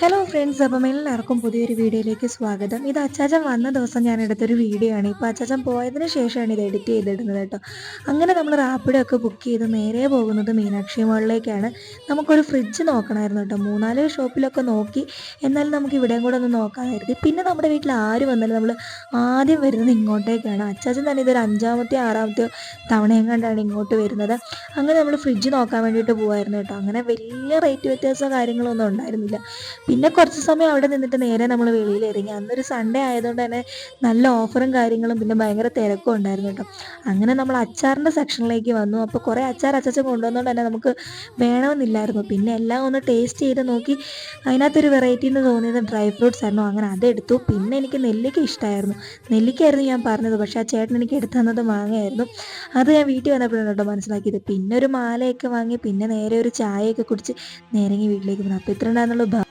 Hello friends, അപ്പം എല്ലാവർക്കും പുതിയൊരു വീഡിയോയിലേക്ക് സ്വാഗതം. ഇത് അച്ചാച്ചൻ വന്ന ദിവസം ഞാൻ എടുത്തൊരു വീഡിയോ ആണ്. ഇപ്പോൾ അച്ചാച്ചൻ പോയതിന് ശേഷമാണ് ഇത് എഡിറ്റ് ചെയ്തിടുന്നത് കേട്ടോ. അങ്ങനെ നമ്മൾ റാപ്പിഡോ ഒക്കെ ബുക്ക് ചെയ്ത് നേരെ പോകുന്നത് മീനാക്ഷി മോളിലേക്കാണ്. നമുക്കൊരു ഫ്രിഡ്ജ് നോക്കണമായിരുന്നു കേട്ടോ. 3-4 ഷോപ്പിലൊക്കെ നോക്കി, എന്നാലും നമുക്ക് ഇവിടെയും കൂടെ ഒന്ന് നോക്കാമായിരുന്നു. പിന്നെ നമ്മുടെ വീട്ടിൽ ആര് വന്നാലും നമ്മൾ ആദ്യം വരുന്നത് ഇങ്ങോട്ടേക്കാണ്. അച്ചാച്ചൻ തന്നെ ഇതൊരു 5-മത്തെയോ 6-മത്തെയോ തവണയും കണ്ടാണ് ഇങ്ങോട്ട് വരുന്നത്. അങ്ങനെ നമ്മൾ ഫ്രിഡ്ജ് നോക്കാൻ വേണ്ടിയിട്ട് പോകുമായിരുന്നു കേട്ടോ. അങ്ങനെ വലിയ റേറ്റ് വ്യത്യാസമോ കാര്യങ്ങളൊന്നും ഉണ്ടായിരുന്നില്ല. പിന്നെ കുറച്ച് സമയം അവിടെ നിന്നിട്ട് നേരെ നമ്മൾ വെളിയിൽ ഇറങ്ങി. അന്നൊരു സൺഡേ ആയതുകൊണ്ട് തന്നെ നല്ല ഓഫറും കാര്യങ്ങളും പിന്നെ ഭയങ്കര തിരക്കും ഉണ്ടായിരുന്നു കേട്ടോ. അങ്ങനെ നമ്മൾ അച്ചാറിൻ്റെ സെക്ഷനിലേക്ക് വന്നു. അപ്പോൾ കുറേ അച്ചാർ അച്ചാച്ചൻ കൊണ്ടുവന്നുകൊണ്ട് തന്നെ നമുക്ക് വേണമെന്നില്ലായിരുന്നു. പിന്നെ എല്ലാം ഒന്ന് ടേസ്റ്റ് ചെയ്ത് നോക്കി. അതിനകത്തൊരു വെറൈറ്റി എന്ന് തോന്നിയത് ഡ്രൈ ഫ്രൂട്ട്സ് ആയിരുന്നു. അങ്ങനെ അതെടുത്തു. പിന്നെ എനിക്ക് നെല്ലിക്ക ഇഷ്ടമായിരുന്നു. നെല്ലിക്കായിരുന്നു ഞാൻ പറഞ്ഞത്, പക്ഷേ ആ ചേട്ടൻ എനിക്ക് എടുത്തു തന്നത് മാങ്ങയായിരുന്നു. അത് ഞാൻ വീട്ടിൽ വന്നപ്പോഴാണ് കേട്ടോ മനസ്സിലാക്കിയത്. പിന്നെ ഒരു മാലയൊക്കെ വാങ്ങി, പിന്നെ നേരെ ഒരു ചായയൊക്കെ കുടിച്ച് നേരെ വീട്ടിലേക്ക് വന്നു. അപ്പോൾ ഇത്ര ഉണ്ടായിരുന്നുള്ളൂ.